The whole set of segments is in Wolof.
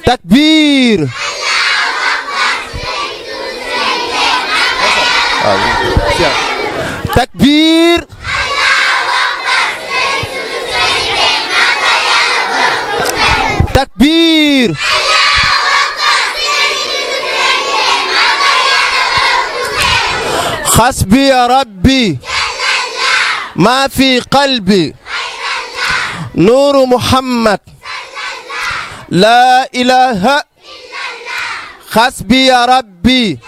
takbir takbir takbir حسبي يا ربي ما في قلبي نور محمد لا إله حسبي يا ربي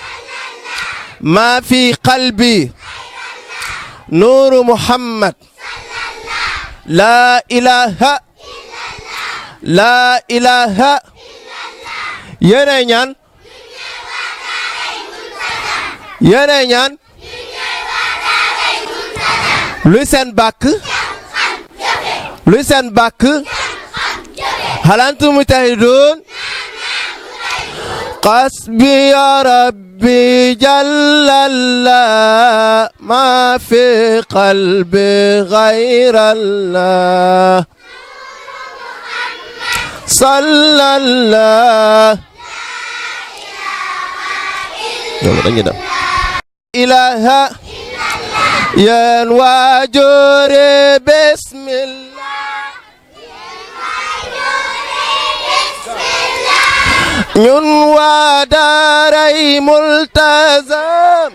ما في قلبي نور محمد لا إله لا إله yéenay ñaan yéenay ñaan luy seen bàkk luy seen bàkk halantu mujtahidun qasbi ya rabbi jallallah ma fi qalbi ghayrallah sallallahu ilaha yan wajuri bismillah ñun waa daaray multazam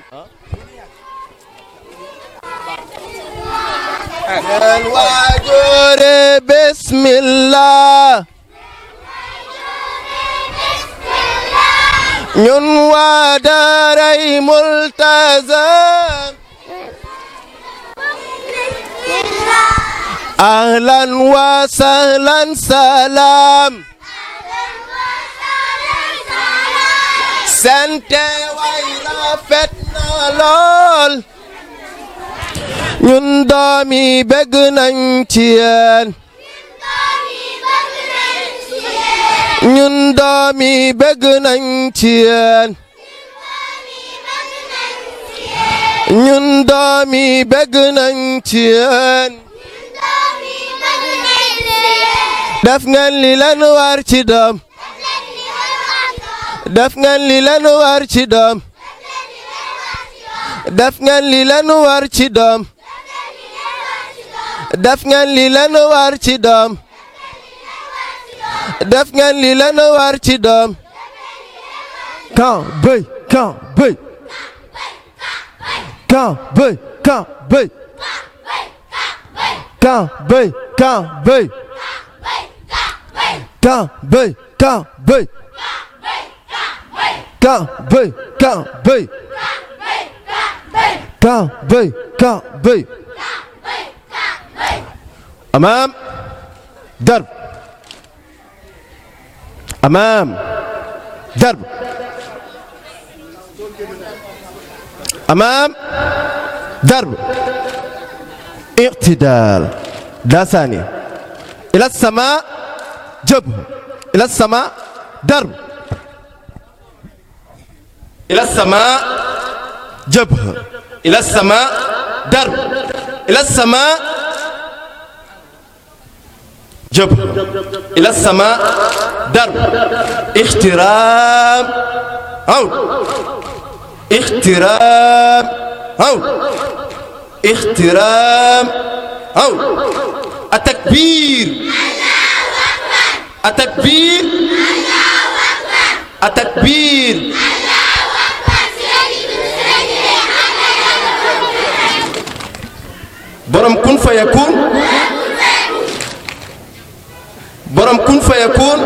yan wajuri bismillah ñun waa daaray multazam ahlan wa sahlan salaam sente way rafet na lool ñun doomi bëgg nañ ci yéen ñun doomi bëgg nañ ci yéen ñun doomi bëgg nañ ci yéen def ngeen li leen war ci doom def ngeen li leen war ci doom def ngeen li leen war ci doom def ngeen li leen war ci doom def ngeen li leen war ci doom kan bëy kan bëy kan bëy kan bëy kan bëy kan bëy kan bëy kan bëy kan bëy kan bëy kan bëy kan bëy أمام درب أمام درب أمام درب اعتدال لا ثانية إلى السماء جبهة إلى السماء درب إلى السماء جبهة إلى السماء درب إلى السماء جبهة إلى السماء درب احترام أو احترام أو احترام أو التكبير التكبير التكبير برم كن فيكون برم كن فيكون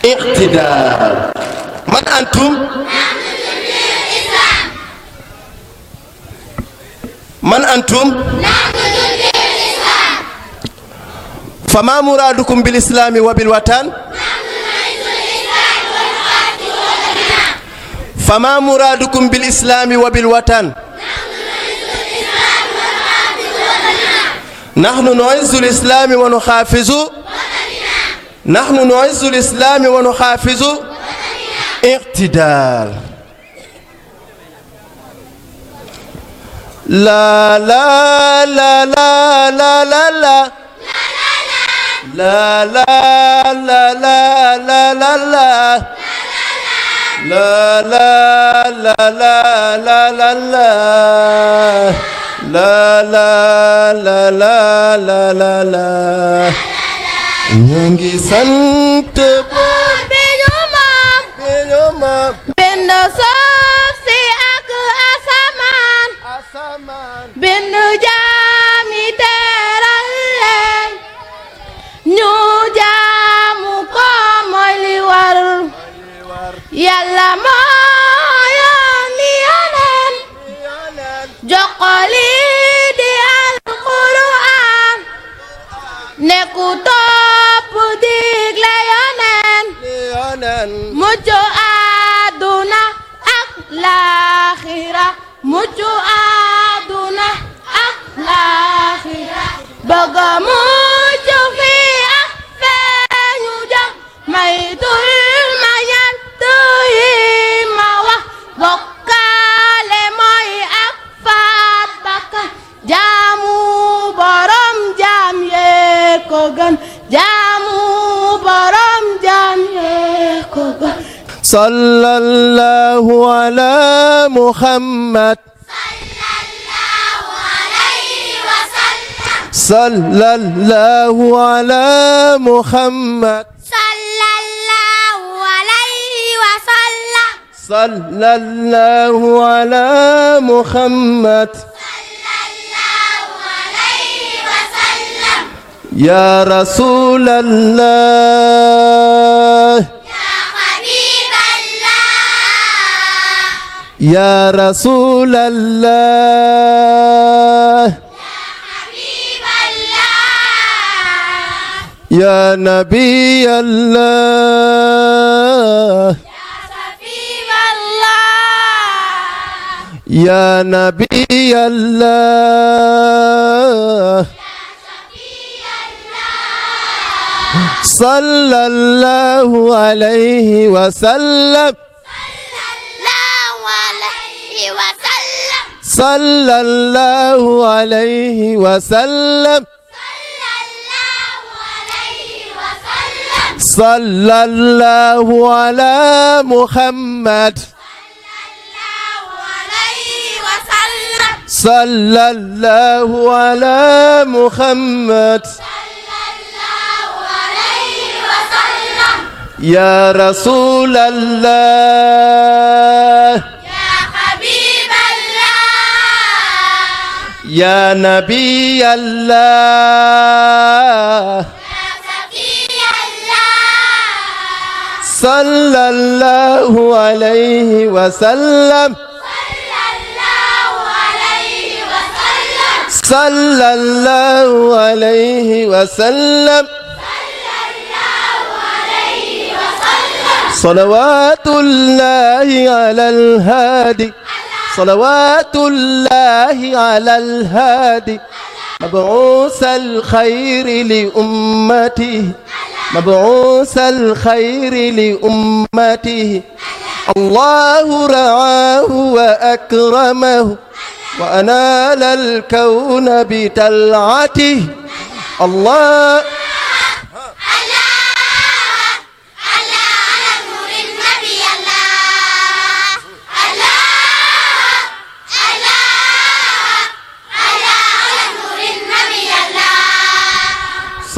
اعتدال من أنتم؟ من أنتم؟ فما مرادكم بالإسلام وبالوطن؟ فما مرادكم بالإسلام وبالوطن؟ نحن نعز الإسلام ونحافظ نحن نعز الإسلام ونحافظ اعتدال لا لا لا لا لا لا لا La la la la la la la. La la la la la la la. La la la la la la la. Ñu ngi sant Buur bi ñu moom. bi ñu moom. bind suuf si ak asamaan. bind jaam yi teral leen. ñu jaamu ko mooy li war. Yàlla moo yónni Yonent. jox ko lii di Alxuraan. ne ku topp digle Yonent. mucc àdduna ak laaxira. mucc àdduna ak laaxira. bëgg mucc fii ak feeñu jëm. maytul ma ñett yi ma wax. bokkaale mooy ak faat bakkan. jaamu borom jaam yee ko gën. jaamu borom jaam yee ko gën. sallallahu ala Muhammad. sallallahu ala Muhammad. sallallahu alayhi wa sallam. sallallahu ala Muhammad. ya Rasulallah. ya Rasulallah. ya Nabi Allah. ya Nabi Allah. sallallahu alaihi wasallam. sallallahu alaihi wasallam. sallallahu ala Muhammad. sallallahu ala Muhammad. ya Rasulallah. ya Nabi Allah. sallallahu alaihi wasallam. sallallahu alaihi wasallam. salawatullahi alal hadi. salawatullahi alal hadi. مبعوث الخير لأمته. مبعوث الخير لأمته. الله رعاه وأكرمه وأنال الكون بتلعته. الله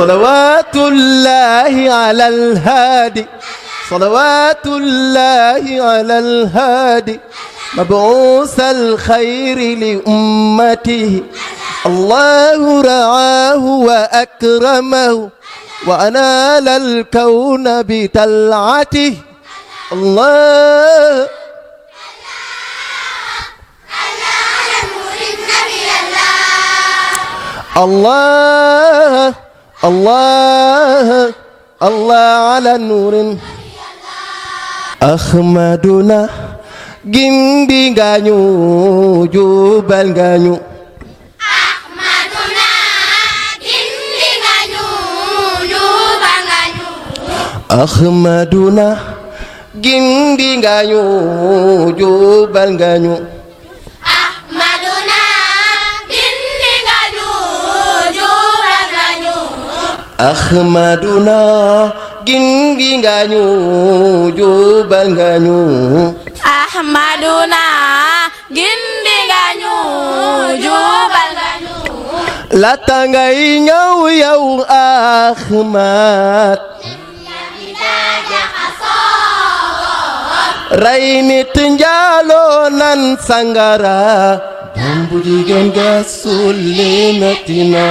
صلوات الله على الهادي. صلوات الله على الهادي. مبعوث الخير لأمته. الله رعاه وأكرمه وأنال الكون بتلعته. الله الله الله الله على نور. أحمدنا gindi nga ñu jubal nga ñu. Ahmaduna gindi nga ñu jubal nga ñu. Ahmaduna gindi nga ñu jubal nga ñu. Ahmaduna gindi nga ñu jubal nga ñu. Ahmaduna gindi nga ñu jubal nga ñu Ahmaduna gindi nga ñu jubal nga ñu laata ngay ñëw yow Ahmad ray nit njaaloo nan sangara dombu jigéen ga sulli metina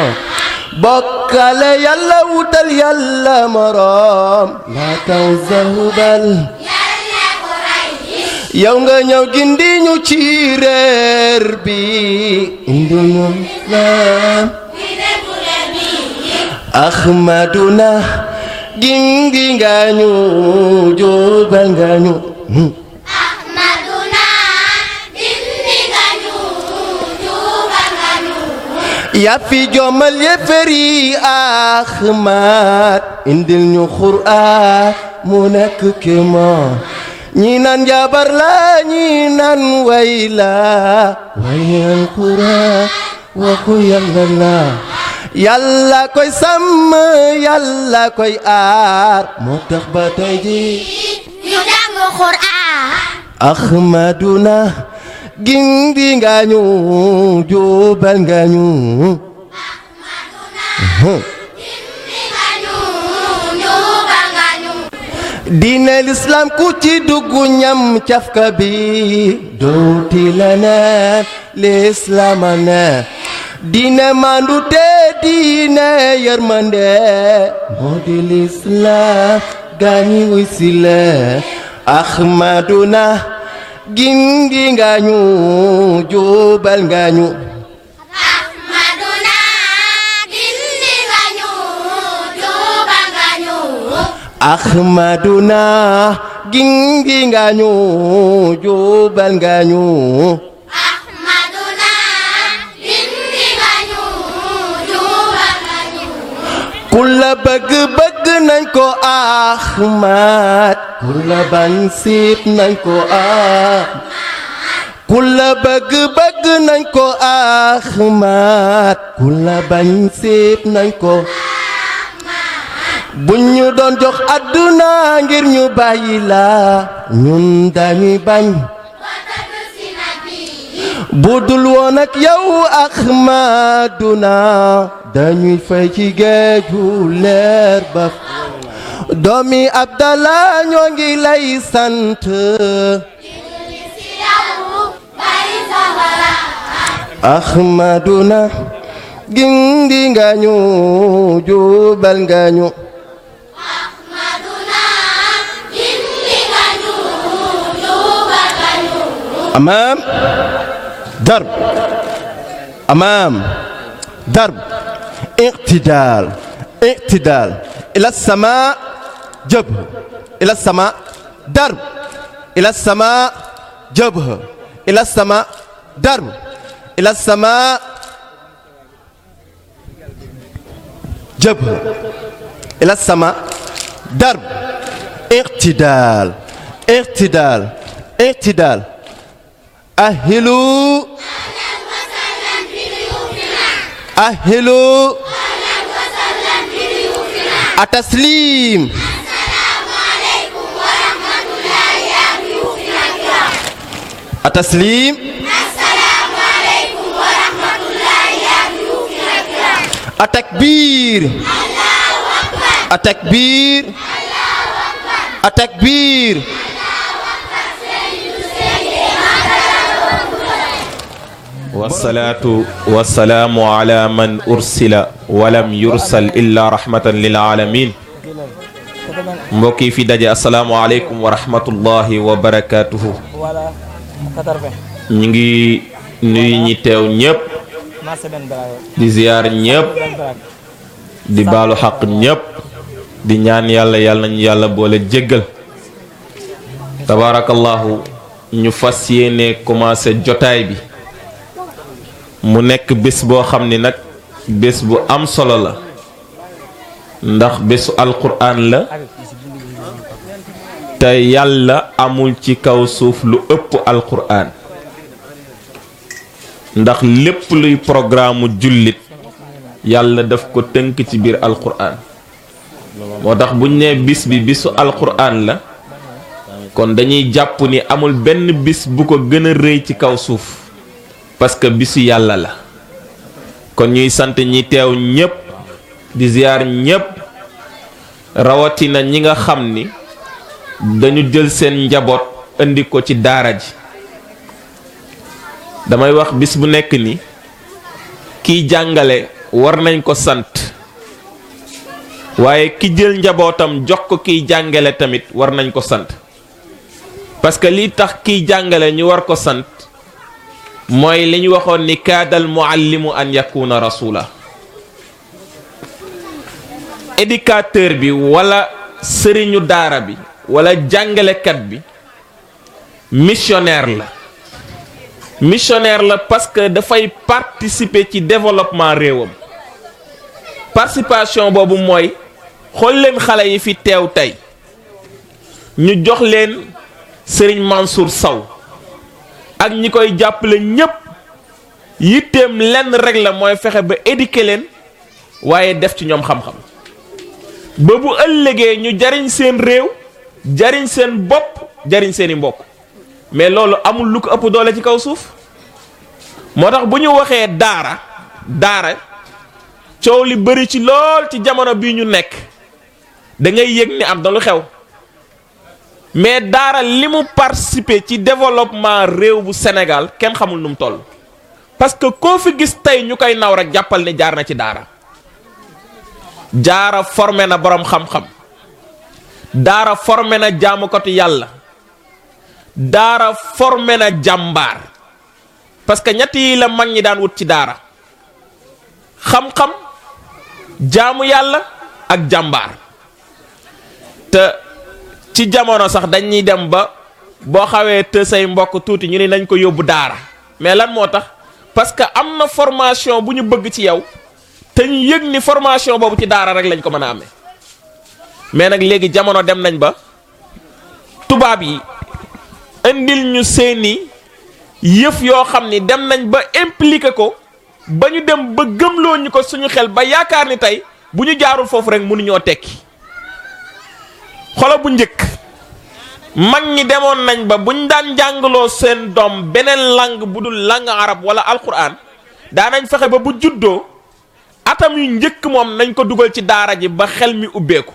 bokkale yàlla wutal yàlla moroom la taw zahubal yow nga ñëw gindi ñu ci réer bi indi ñu islam Ahmaduna gindi nga ñu jubal nga ñu Ahmaduna gindi nga ñu jubal nga ñu yaa fi jommal yéefari Ahmad indil ñu Qur'an mu nekk kéemaan ñi naan jabar la ñi naan way la waaye Qur'an waxu yàlla la yàlla koy sàmm yàlla koy aar moo tax ba tey ji ñu jàng Qur'an Ahmaduna gindi nga ñu jubal nga ñu diine l'islam ku ci dugg ñam cafka bi dooti la neen l'islam a ne diine mandu te diine yërmande moo di l'islam gaañi wuy si le Ahmaduna gindi nga ñu jubal nga ñu Ahmaduna gindi nga ñu jubal nga ñu Ahmaduna gindi nga ñu jubal nga ñu Ahmaduna gindi nga ñu jubal nga ñu ku la bëgg bëgg nañ ko Ahmad ku la bañ siit nañ ko ku la bëgg bëgg nañ ko Ahmad ku la bañ siit nañ ko buñ ñu doon jox àdduna ngir ñu bàyyi la ñun dañuy bañ budul woon ak yow Ahmaduna dañuy fay ci géeju leer ba doomi Abdallah ñoo ngi lay sant Ahmaduna gindi nga ñu jubal nga ñu Ahmaduna gindi nga ñu jubal nga ñu أمام ضرب أمام ضرب اعتدال اعتدال إلى السماء جبهة إلى السماء ضرب إلى السماء جبهة إلى السماء ضرب إلى السماء جبهة إلى السماء ضرب اعتدال اعتدال اعتدال أهلوا أهلوا التسليم السلام عليكم ورحمة الله يا ضيوفنا الكرام التسليم السلام عليكم ورحمة الله يا ضيوفنا الكرام التكبير الله أكبر التكبير الله أكبر التكبير wasalaatu wasalaamu ala man ursila walam yursal illa rahmatan lil alamin mbokk yi fi daje asalaamualeykum wa rahmatullahi wa barakatuhu ñu ngi nuyu ñi teew ñëpp di ziyaar ñëpp di baalu xaq ñëpp di ñaan yàlla yàlla nañu yàlla boole jéggal tabarakallahu ñu fas yéene commencé jotaay bi mu nekk bés boo xam ni nag bés bu am solo la ndax bésu alquran la te yàlla amul ci kaw suuf lu ëpp alquran ndax lépp luy programme jullit yàlla daf ko tënk ci biir alquran moo tax buñ nee bis bi bisu alquran la kon dañuy jàpp ni amul benn bis bu ko gën a rëy ci kaw suuf parce que bisu yàlla la kon ñuy sant ñi teew ñépp di ziyaar ñépp rawatina ñi nga xam ni dañu jël seen njaboot indi ko ci daara ji damay wax bis bu nekk ni kiy jàngale war nañ ko sant waaye ki jël njabootam jox ko kiy jàngale tamit war nañ ko sant parce que lii tax kiy jàngale ñu war ko sant mooy li ñu waxoon ni kaadal muallimu an yakuna rasula éducateur bi wala sëriñu daara bi wala jàngalekat bi missionnaire la parce que dafay participer ci développement réewam participation boobu mooy xool leen xale yi fi teew tey ñu jox leen Serigne Mansour Sow ak ñi koy jàppale ñépp yitteem lenn rek la mooy fexe ba éduquer leen waaye def ci ñoom xam-xam ba bu ëllëgee ñu jariñ seen réew jariñ seen bopp jariñ seeni mbokk mais loolu amul lu ko ëpp doole ci kaw suuf moo tax bu ñu waxee daara coow li bari ci lool ci jamono bii ñu nekk da ngay yëg ni am na lu xew mais daara li mu participer ci développement réew bu Sénégal kenn xamul nu mu toll parce que koo fi gis tey ñu koy naw rek jàppal ni jaar na ci daara formé na boroom xam-xam daara formé na jaamukatu yàlla daara formé na jàmbaar parce que ñett yi la mag ñi daan wut ci daara xam-xam jaamu yàlla ak jàmbaar te ci jamono sax dañuy dem ba boo xawee te say mbokk tuuti ñu ne nañ ko yóbbu daara mais lan moo tax parce que am na formation bu ñu bëgg ci yow te ñu yëg ni formation boobu ci daara rek lañ ko mën a amee mais nag léegi jamono dem nañ ba tubaab yi indil ñu seeni yëf yoo xam ni dem nañ ba impliqué ko ba ñu dem ba gëmloo ñu ko suñu xel ba yaakaar ni tey bu ñu jaarul foofu rek mënuñoo tekki xolo bu njëkk mag ñi demoon nañ ba buñ daan jàngaloo seen doom beneen langue bu dul langue arab wala alquran daanañ fexe ba bu juddoo atam yu njëkk moom nañ ko dugal ci daara ji ba xel mi ubbeeku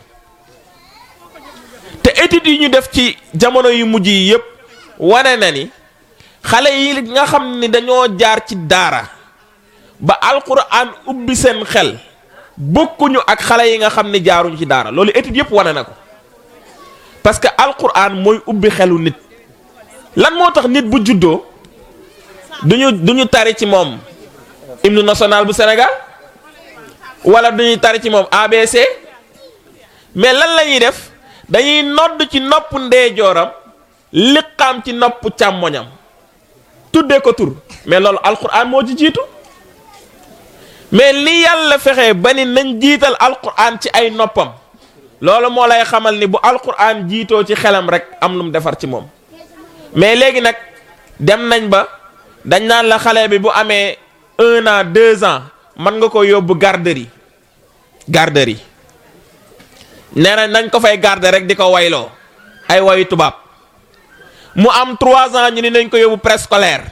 te études yi ñu def ci jamono yu mujj yi yépp wane na ni xale yi nga xam ni dañoo jaar ci daara ba alquran ubbi seen xel bokkuñu ak xale yi nga xam ni jaaruñu ci daara loolu études yépp wane na ko parce que alquran mooy ubbi xelu nit lan moo tax nit bu juddoo duñu tari ci moom hymne national bu Sénégal wala duñuy tari ci moom ABC mais lan la ñuy def dañuy nodd ci nopp ndeejooram liqaam ci nopp càmmoñam tuddee ko tur mais loolu alquran moo ci jiitu mais li yàlla fexe ba ni nañ jiital alquran ci ay noppam loolu moo lay xamal ni bu alquran jiitoo ci xelam rek am lu mu defar ci moom mais léegi nag dem nañ ba dañ naan la xale bi bu amee 1 an 2 ans mën nga ko yóbbu garderie nee na nañ ko fay garder rek di ko wayloo ay wayu tubaab mu am 3 ans ñu ni nañ ko yóbbu préscolaire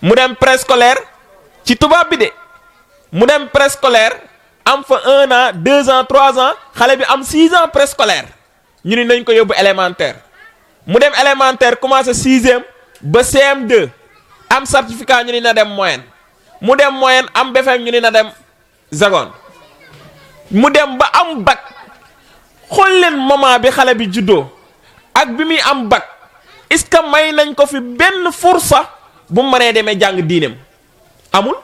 mu dem préscolaire ci tubaab bi de mu dem préscolaire am fa 1 an 2 ans 3 ans xale bi am 6 ans préscolaire ñu ni nañ ko yóbbu élémentaire mu dem élémentaire commencé 6e ba CM2 am certificat ñu ni na dem moyenne mu dem moyenne am BFEM ñu ni na dem seconde mu dem ba am bac xool leen moment bi xale bi juddoo ak bi muy am bac est-ce que may nañ ko fi benn fursa bu mu mënee demee jàng diineem amul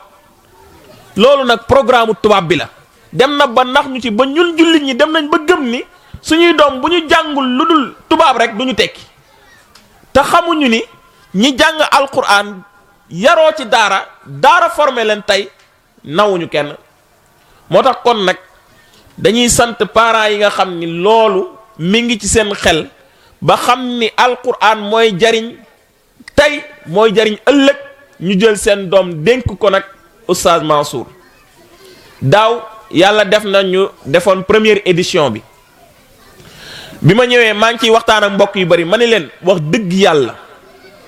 loolu nag programme tubaab bi la dem na ba nax ñu ci ba ñun jullit ñi dem nañ ba gëm ni suñuy doom bu ñu jàngul lu dul tubaab rek du ñu tekki te xamuñu ni ñi jàng alquran yaroo ci daara formé leen tey nawuñu kenn moo tax kon nag dañuy sant parents yi nga xam ni loolu mi ngi ci seen xel ba xam ni alquran mooy jariñ tey mooy jariñ ëllëg ñu jël seen doom dénk ko nag Oustaz Mansour daaw yàlla def na ñu defoon première édition bi ma ñëwee maa ngi ciy waxtaan ak mbokk yu bari ma ne leen wax dëgg yàlla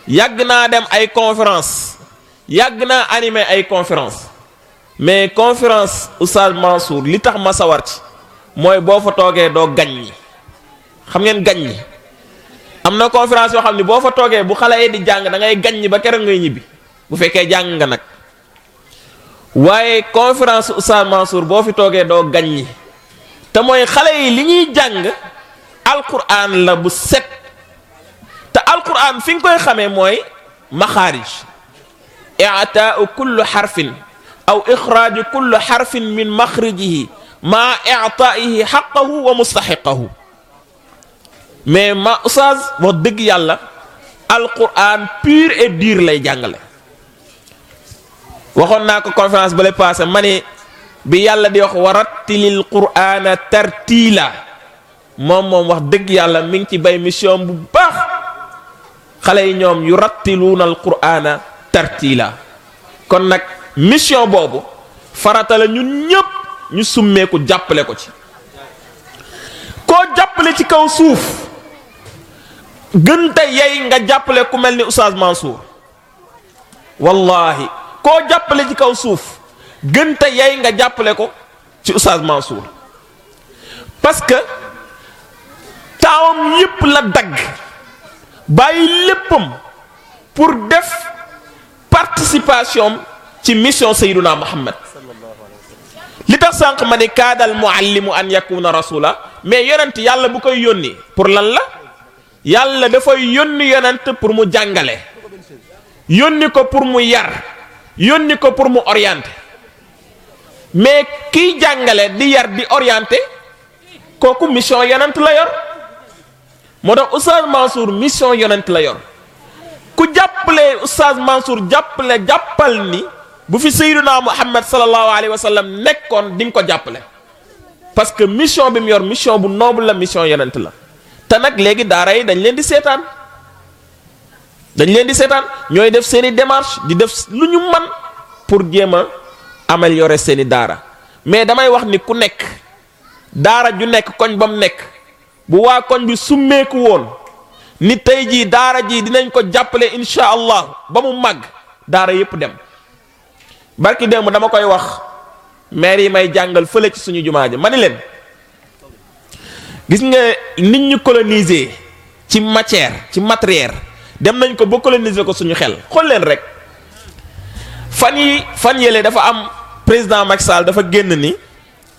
yàgg naa dem ay conférence yàgg naa animé ay conférence mais conférence Oustaz Mansour li tax ma sawar ci mooy boo fa toogee doo gañ ñi xam ngeen gañ ñi am na conférence yoo xam ne boo fa toogee bu xale yi di jàng da ngay gañ ñi ba keroog ngay ñibbi bu fekkee jàng nga nag waaye conférence Oustaz Mansour boo fi toogee doo gañ ñi te mooy xale yi li ñuy jàng alquran la bu set te alquran fi nga koy xamee mooy maxaarij i'taa'u kullu xarfin aw ixraaju kullu xarfin min maxrijihi maa i'taa'ihi xaqahu wa mustaxiqahu mais ma Oustaz wax dëgg yàlla alquran pur et dur lay jàngale. waxoon naa ko conférence ba lay passé ma ne bi yàlla di wax warattilil qur'ana tartiila moom wax dëgg yàlla mi ngi ci bay mission bu baax xale yi ñoom yu rattiluuna al qur'ana tartiila kon nag mission boobu farata la ñun ñëpp ñu summeeku jàppale ko ci koo jàppale ci kaw suuf gën te yey nga jàppale ku mel ni Oustaz Mansour wallahi koo jàppale ci kaw suuf gën te yey nga jàppale ko ci Oustaz Mansour parce que taawam yépp la dagg bàyyi léppam pour def participation ci mission Seydina Muhammad li tax sànq ma ne kaadal muallimu an yakuna rasula mais yonent yàlla bu koy yónni pour lan la yàlla dafay yónni yonent pour mu jàngale yónni ko pour mu yar yónni ko pour mu orienter mais kiy jàngale di yar di orienter kooku mission yonent la yor moo tax Oustaz Mansour mission yonent la yor ku jàppale Oustaz Mansour jàppal ni bu fi Seydina Muhammad sallallahu alayhi wa sallam nekkoon di nga ko jàppale parce que mission bi mu yor mission bu noble la mission yonent la te nag léegi daara yi dañ leen di seetaan ñooy def seeni démarche di def lu ñu man pour jéem a améliorer seeni daara mais damay wax ni ku nekk daara ju nekk koñ ba mu nekk bu waa koñ bi summeeku woon ni tey jii daara ji dinañ ko jàppale insha allah ba mu màgg daara yépp dem barki démb dama koy wax maire yi may jàngal fële ci suñu jumaa ji ma ni leen gis nga nit ñu coloniser ci matière ci matériel dem nañ ko ba coloniser ko suñu xel xool leen rek fan yële dafa am président Macky Sall dafa génn ni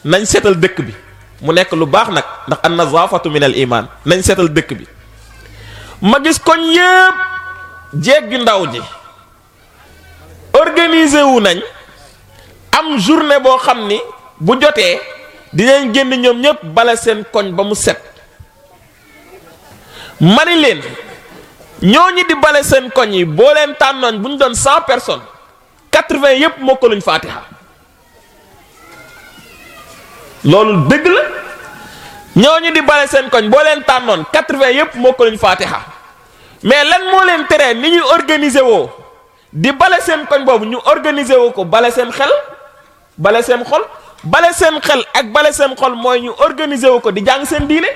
nañ seetal dëkk bi mu nekk lu baax nag ndax an nazafatu min al iman nañ seetal dëkk bi ma gis koñ yépp jéggi ndaw ji organiser wu nañ am journée boo xam ni bu jotee dinañ génn ñoom ñëpp bale seen koñ ba mu set mani leen ñooñu di bale seen koñ yi boo leen tànnoon bu ñu doon 100 personnes 80 yépp mokkaluñ Fatiha loolu dëgg la ñooñu di bale seen koñ boo leen tànnoon 80 yépp mokkaluñ Fatiha mais lan moo leen teree ni ñuy organiser woo di bale seen koñ boobu ñu organiser woo ko bale seen xel bale seen xol bale seen xel ak bale seen xol mooy ñu organiser wu ko di jàng seen diine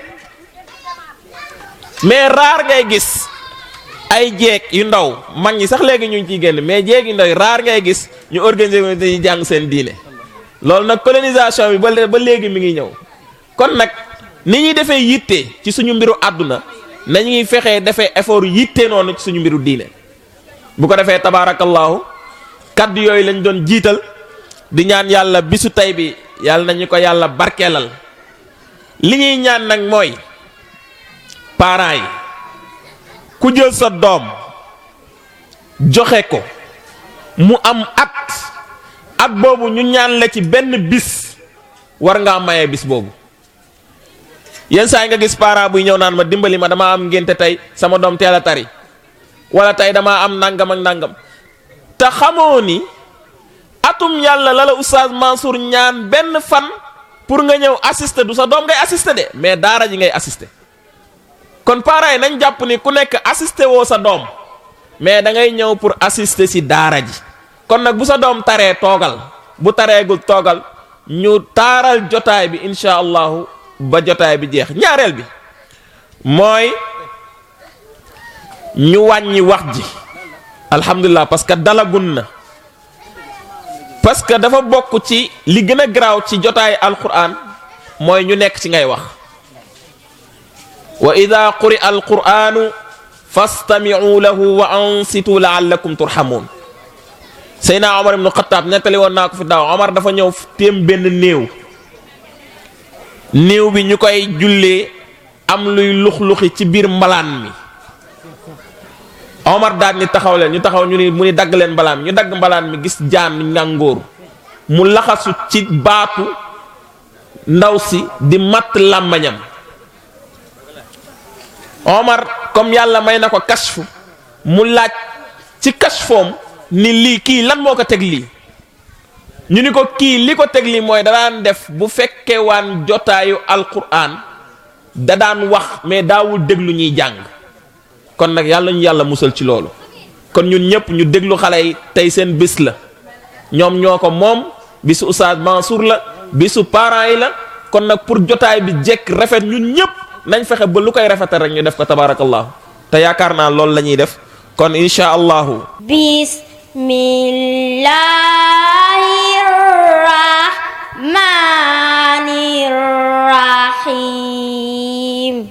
mais raar ngay gis ay jeeg yu ndaw mag ñi sax léegi ñu ngi ciy génn mais jeeg yu ndaw yi raar ngay gis ñu organiser wu di jàng seen diine loolu nag colonisation bi ba léegi mi ngi ñëw kon nag ni ñuy defee yitte ci suñu mbiru àdduna nañuy fexee defee effort yitte noonu ci suñu mbiru diine bu ko defee tabaarakallaahu kaddu yooyu lañ doon jiital di ñaan yàlla bisu tey bi yàlla nañu ko yàlla barkeelal li ñuy ñaan nag mooy parents yi ku jël sa doom joxe ko mu am at boobu ñu ñaan la ci benn bis war ngaa maye bis boobu yenn saa yi nga gis parent buy ñëw naan ma dimbali ma dama am ngénte tey sama doom teel a tari wala tey dama am nangam ak nangam te xamoo ni atum yàlla la Oustaz Mansour ñaan benn fan pour nga ñëw assister du sa doom ngay assister de mais daara ji ngay assister kon parents yi nañ jàpp ni ku nekk assister woo sa doom mais da ngay ñëw pour assister ci daara ji kon nag bu sa doom taree toogal bu tareegul toogal ñu taaral jotaay bi insha allahu ba jotaay bi jeex. ñaareel bi mooy ñu wàññi wax ji alhamdulilah parce que dalagun na parce que dafa bokk ci li gën a garaaw ci jotaay alquran mooy ñu nekk ci ngay wax. wa ida quri'a alquranu fastami'u lahu wa ansitu la'allakum turhamun. Seydina Omar ibn Khattab nettali woon naa ko fi daaw. Omar dafa ñëw téem benn néew bi ñu koy jullee am luy lux-luxi ci biir mbalaan mi. Omar daal ni taxaw leen ñu taxaw ñu ni mu ni dagg leen mbalaan mi ñu dagg mbalaan mi gis jaan ngàngoor mu laxasu ci baatu ndaw si di matt làmbañam. Omar comme yàlla may na ko kashfu mu laaj ci kashfoom ni lii kii lan moo ko teg lii ñu ni ko kii li ko teg lii mooy da daan def bu fekkee waan jotaayu alquran da daan wax mais daawul déglu ñuy jàng. kon nag yàlla ñu yàlla musal ci loolu. kon ñun ñëpp ñu déglu xale yi tey seen bis la ñoom ñoo ko moom bisu Oustaz Mansour la bisu parents yi la kon nag pour jotaay bi jekk rafet ñun ñëpp nañ fexe ba lu koy rafetal rek ñu def ko tabarakallahu te yaakaar naa loolu la ñuy def kon insha allahu. Bismillahirrahmanirrahim.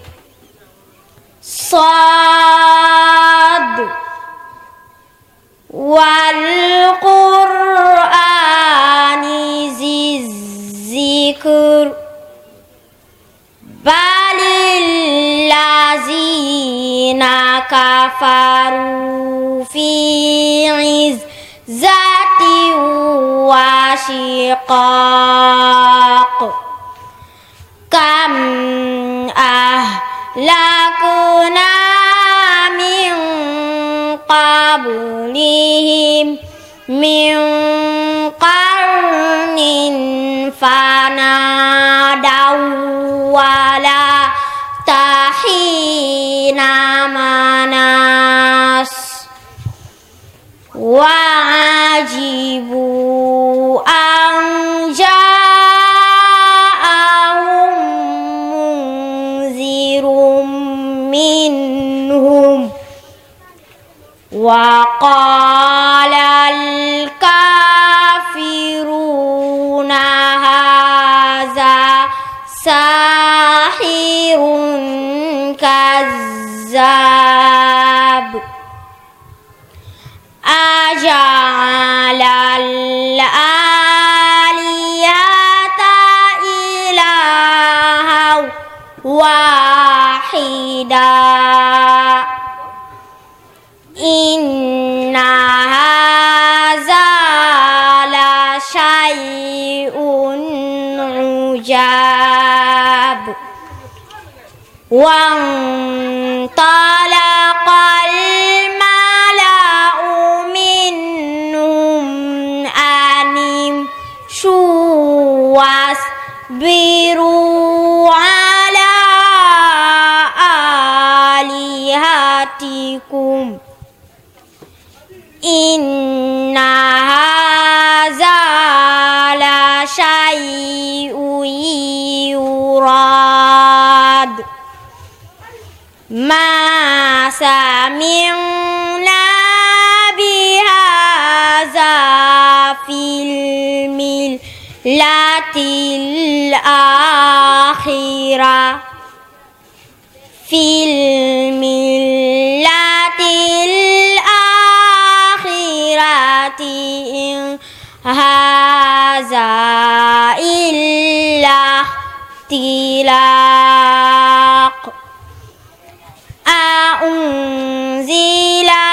Sad wal Qur'ani zikr balil lazina kafaru fi izzati wa shiqaq kam ahlakna min qablihim min qarnin fanadaw wala tahina manas wajibu an ja'ahum munzirum minhum wa qala al-kafiruna hadza sahirun kazzab aja'ala al-alihata ilahan wahida inna hadza la syai'un ujab wa talaqal mala'u minhum anim shuwas biru ala alihatikum inna hadza la syai'un yurad ma sami'na bihadza fil millatil akhirah fil millatil in hadza illa tilaq unzila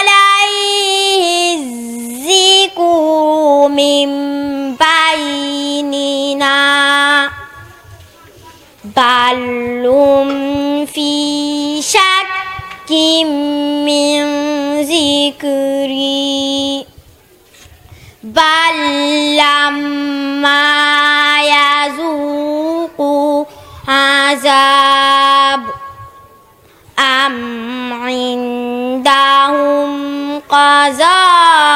alaihi zikru min bainina balum fi syakkim min zikri bal lamma yazuqu azab am indahum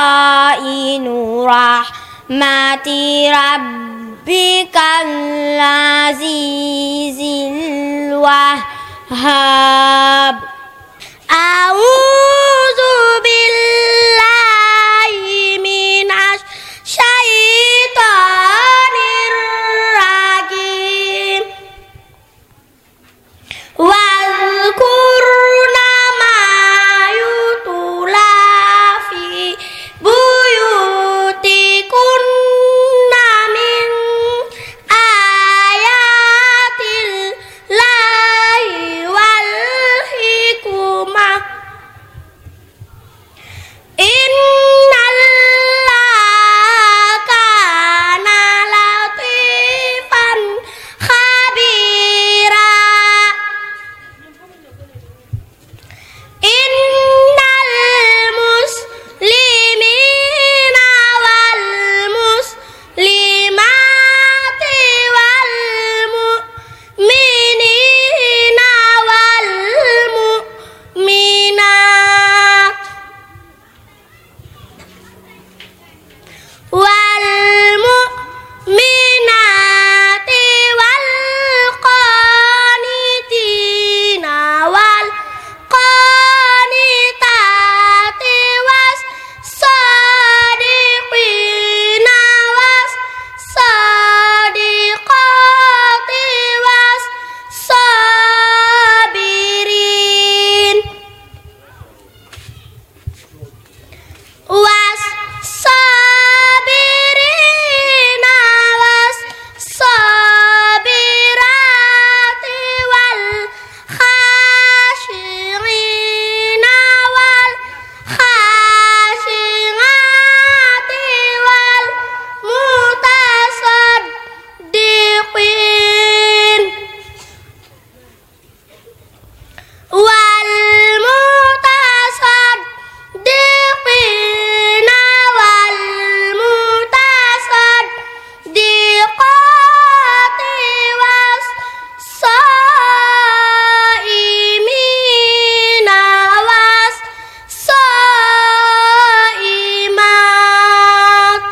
qazainu rahmati rabb ربك العزيز الوهاب أعوذ بالله من الشيطان الرجيم واذكرن ما يتلى في بيوتكن من آيات الله والحكمة إن الله كان لطيفا خبيرا إن المسلمين والمسلمات والمؤمنين والمؤمنات والمؤمنات والقانتين والقانتات والصادقين والصادقات والصابرين والصابرين والصابرات والخاشعين والخاشعات والمتصدقين والمتصدقين والمتصدقات والصائمين والصائمات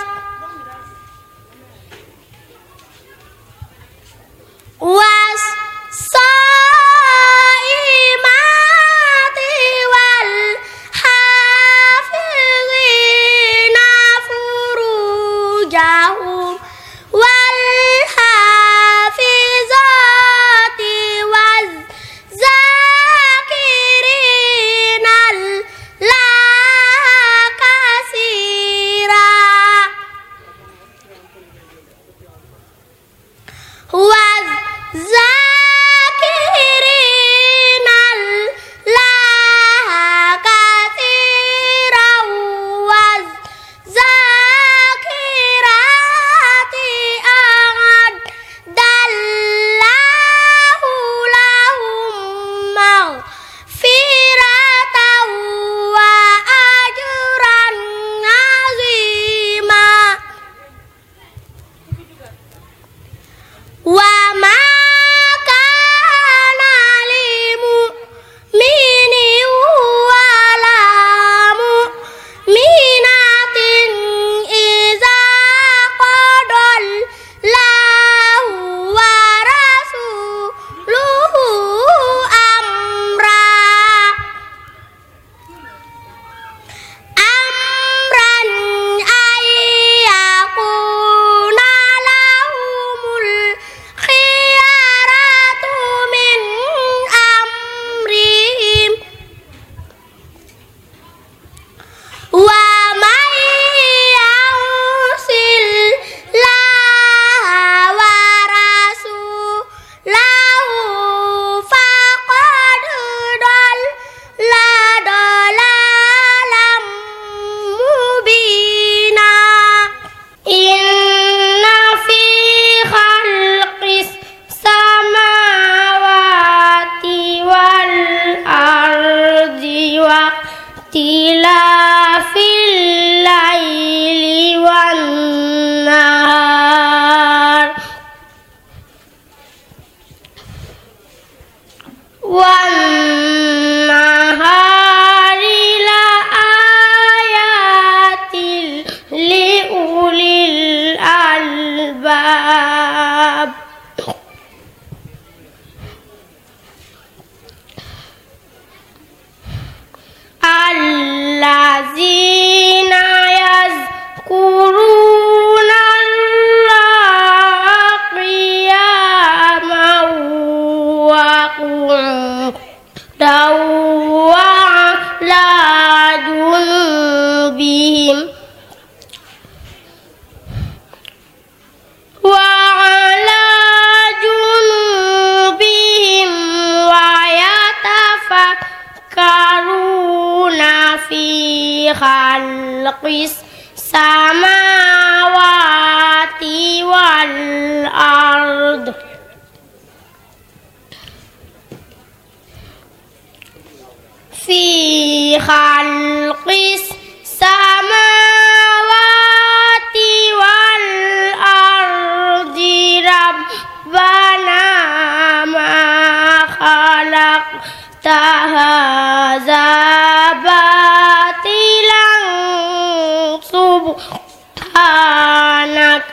والصائمات والحافظين فروجهم والحافظات والذاكرين الله كثيرا والذاكرين الله كثيرا والذاكرات أعد الله لهم مغفرة وأجرا عظيما وما كان لمؤمن ولا مؤمنة إذا قضى الله ورسوله أمرا أن يكون لهم الخيرة من أمرهم ومن يعص الله ورسوله فقد ضل ضلالا مبينا إن في خلق السماوات والأرض واختلاف الليل والنهار لآيات لأولي الألباب خلق السماوات والأرض في خلق السماوات والأرض ربنا ما خلقت هذا باطلا سبحانك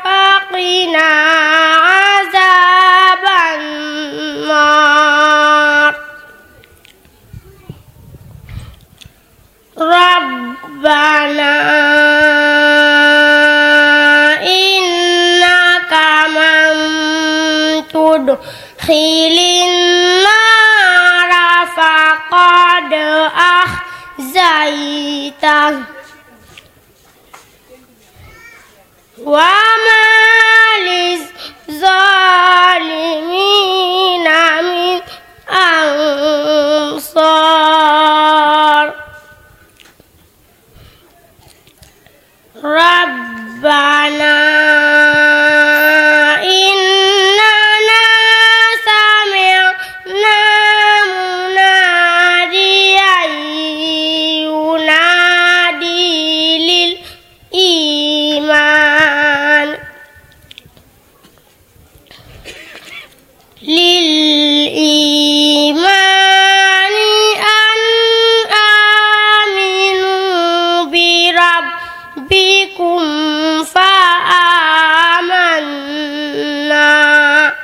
فقنا عذاب النار ربنا إنك من تدخل النار فقد أخزيته وما للظالمين من أنصار ربنا إننا سمعنا مناديا ينادي للإيمان أن آمنوا بربكم فآمنا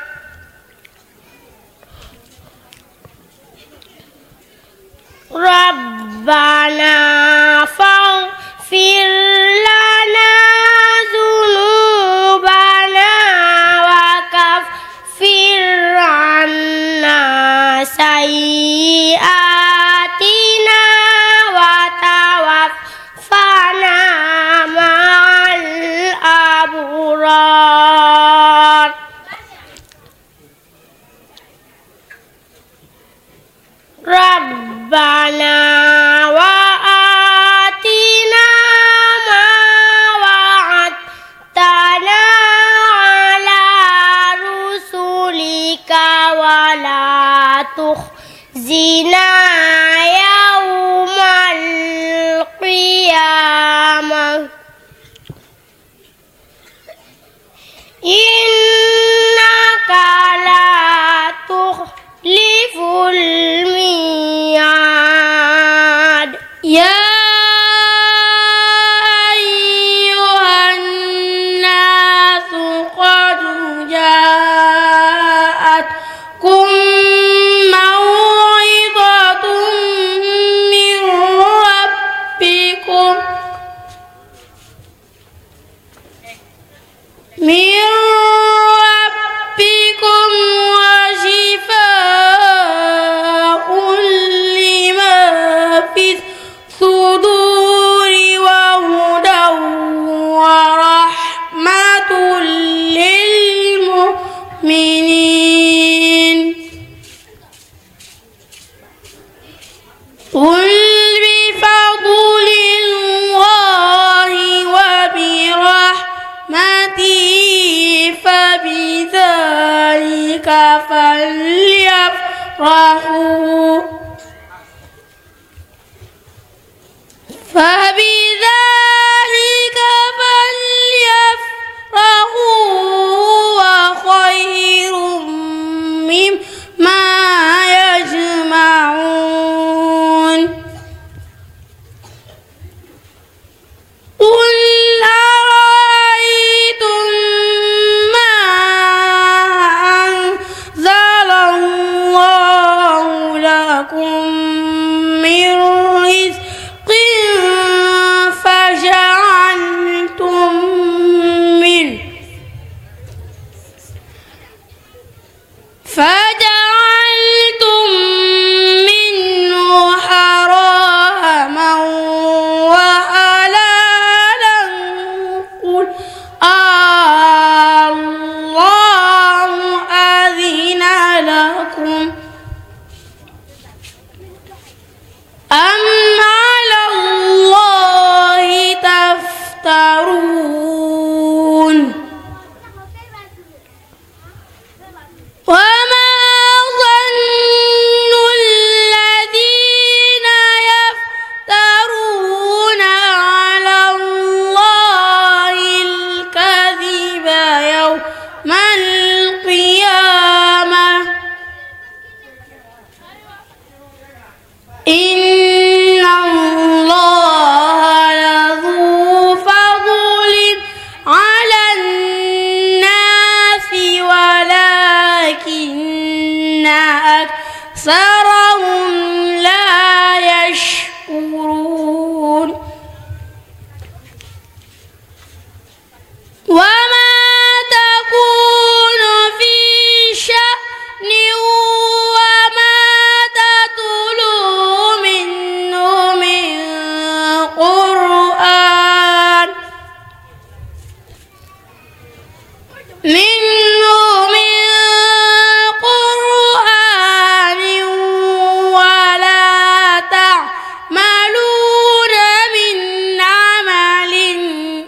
ربنا فاغفر لنا ذنوبنا وكفر عنا سيئاتنا وتوفنا مع الأبرار ربنا وآتنا ما وعدتنا على رسلك ولا تخزنا يوم القيامة إنك لا تخلف الميعاد يا أيها الناس قد جاءتكم موعظة من ربكم وشفاء لما في الصدور وهدى ورحمة للمؤمنين قل بفضل الله وبرحمته فبذلك فليفرحوا وخير مما يجمعون قل أرأيتم ما أنزل الله لكم من رزق يفترون وما ظن الذين يفترون على الله الكذب يوم القيامة إن الله لذو فضل على الناس ولكن أكثرهم لا يشكرون وما تكون في شأن وما تتلو منه من قرآن ولا تعملون من عمل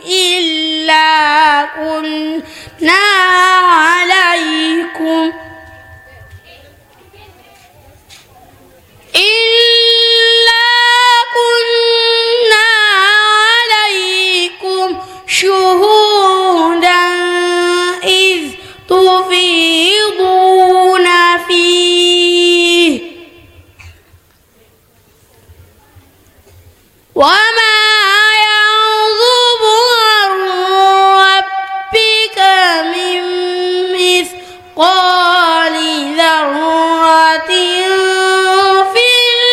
إلا كنا عليكم شهودا إذ تفيضون فيه وما يعظم عن ربك من مثقال ذرة في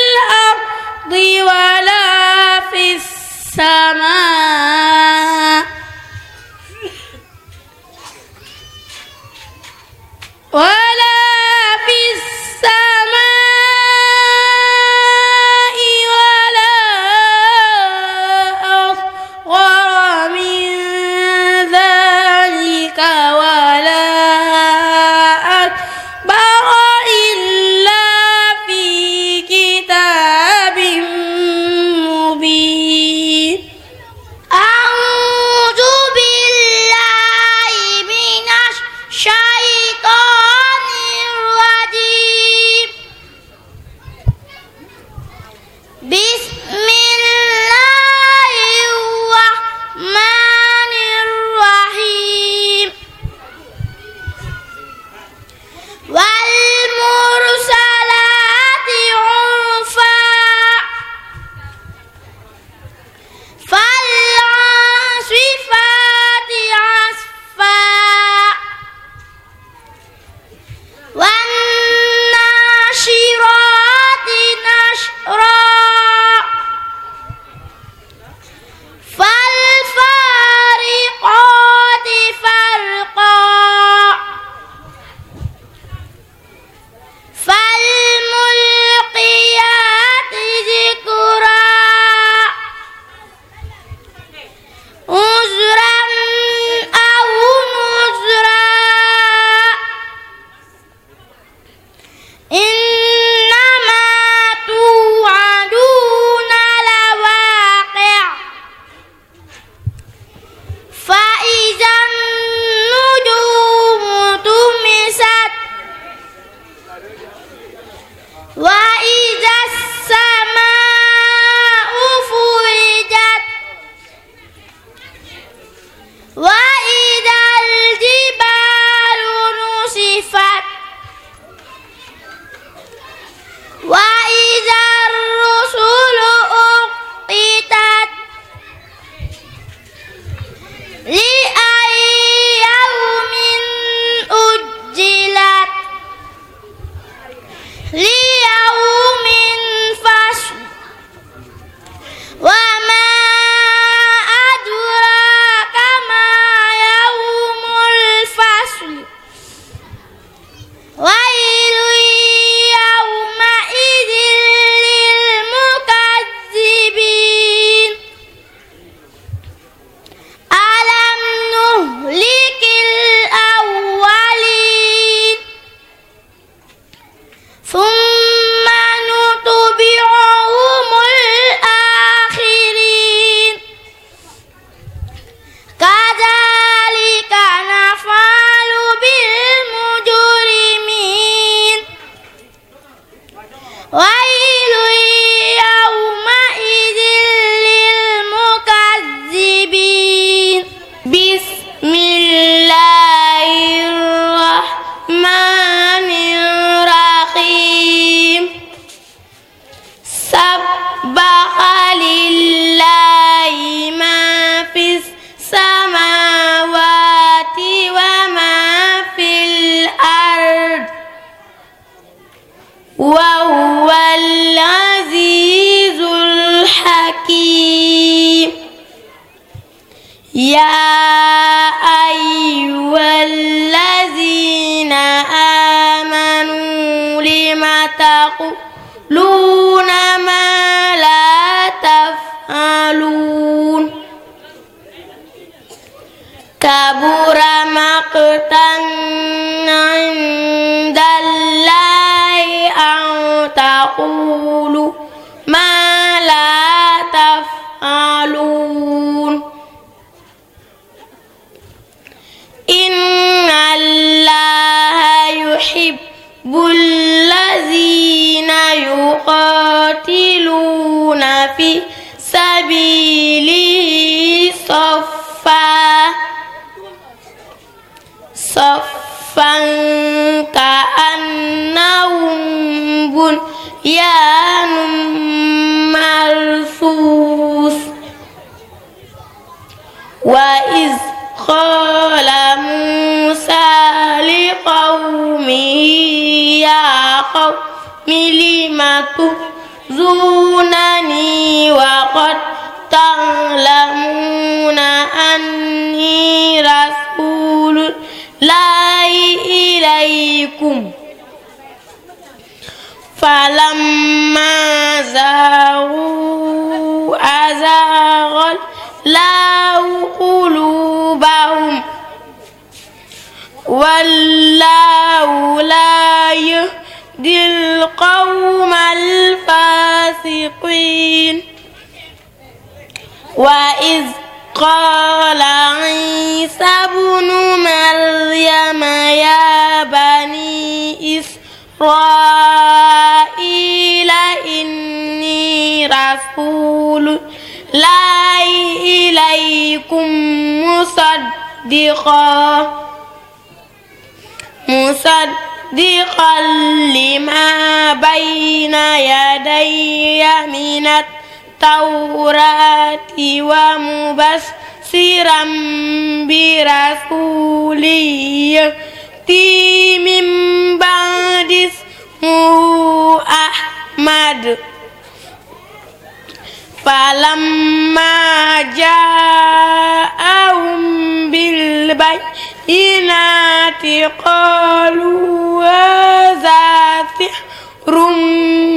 الأرض ولا في السماء ولا أصغر من ذلك ولا أكبر إلا في كتاب مبين أعوذ بالله من الشيطان الرجيم بسم الله الرحمن الرحيم والمرسلات عرفا فالعاصفات عصفا والناشرات نشرا فالفارقات فرقا فالملقيات ذكرا عذرا أو نذرا إنما توعدون لواقع فإذا النجوم طمست وإذا السماء فرجت وإذا الجبال نسفت وإذا الرسل أقتت لأي يوم أجلت ليوم فصل وما أدراك ما يا أيها الذين آمنوا لم تقولون ما لا تفعلون كبر مقتا عند الله أن تقولوا ما لا تفعلون إن الله يحب الذين يقاتلون في سبيله صفا كأنهم بنيان مرصوص وإذ قال موسى لقومه يا قوم لم تؤذونني وقد تعلمون أني رسول الله إليكم فلما زاغوا أزاغ الله قلوبهم والله لا يهدي القوم الفاسقين وإذ قال عيسى ابن مريم يا بني إسرائيل إني رسول الله إليكم مصدقا لما بين يدي من التوراة ومبشرا برسول يأتي من بعد اسمه أحمد فلما جاءهم بالبينات قالوا هذا سحر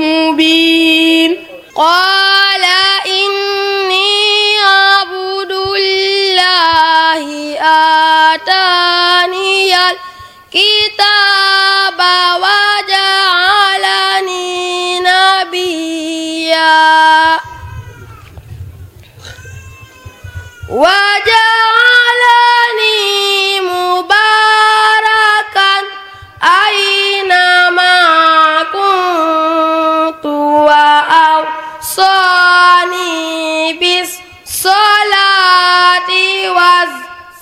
مبين قال إني عبد الله آتاني الكتاب وجعلني نبيا وجعلني مباركا أينما كنت وأوصاني بالصلاة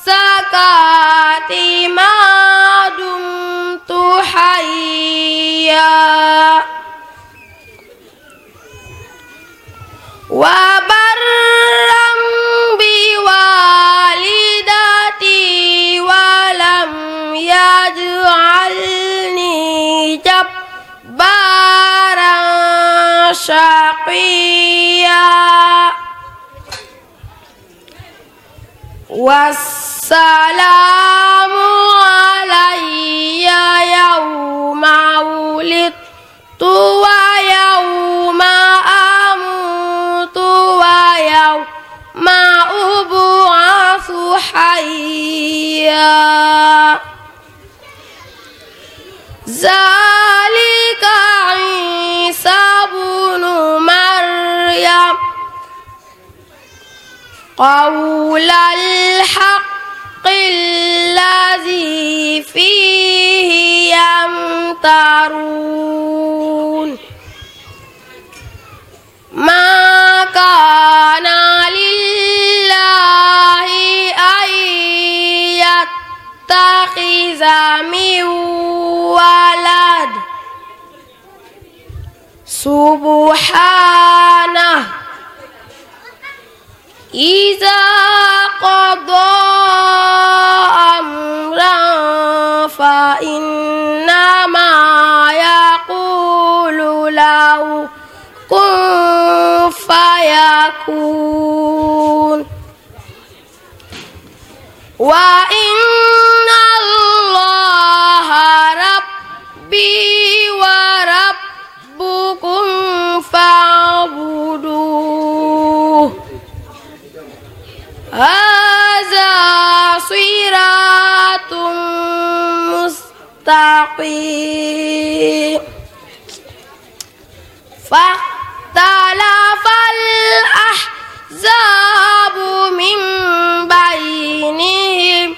والزكاة ما دمت حيا وبرا بوالدتي ولم يجعلني جبارا شقيا والسلام علي يوم ولدت ويوم أموت ويوم أبعث حيا ذلك عيسى بن مريم قول الحق الذي فيه يمترون ما كان لله أن يتخذ من ولد سبحانه إذا قضى أمرا فإنما يقول له كن فيكون وإن الله ربي وربكم فاعبدوه هذا صراط مستقيم فاختلف الأحزاب من بينهم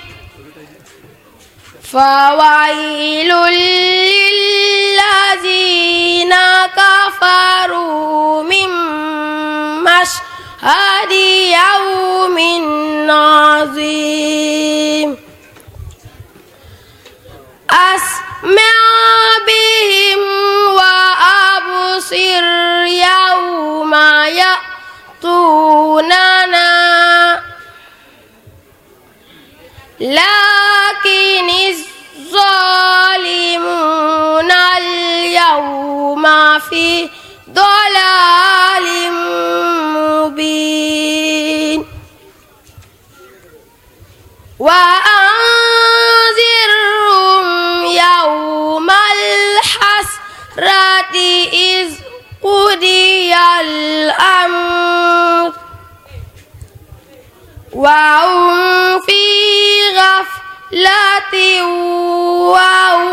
فويل للذين كفروا من مشهد يوم عظيم أسمع بهم وأبصر يوم يأتوننا لكن الظالمون اليوم في ضلال مبين وأنذرهم يوم الحسرة إذ قضي الأمر وهم في غفلة وهم